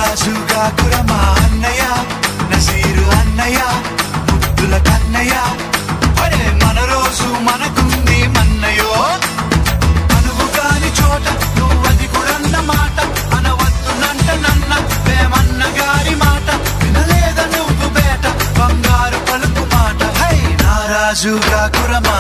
నారాజుగా కురమా అన్నయ్య నసీరు అన్నయ్య ముద్దుల కన్నయ్య అరే మన రోజు మనకుంది మన్నయో అనువు కాని చోట నువ్వది కురన్న మాట అనవద్దునంట నన్న వేమన్న గారి మాట వినలేద నువ్వు బేట బంగారు పలుకు మాట హై నారాజుగా కురమా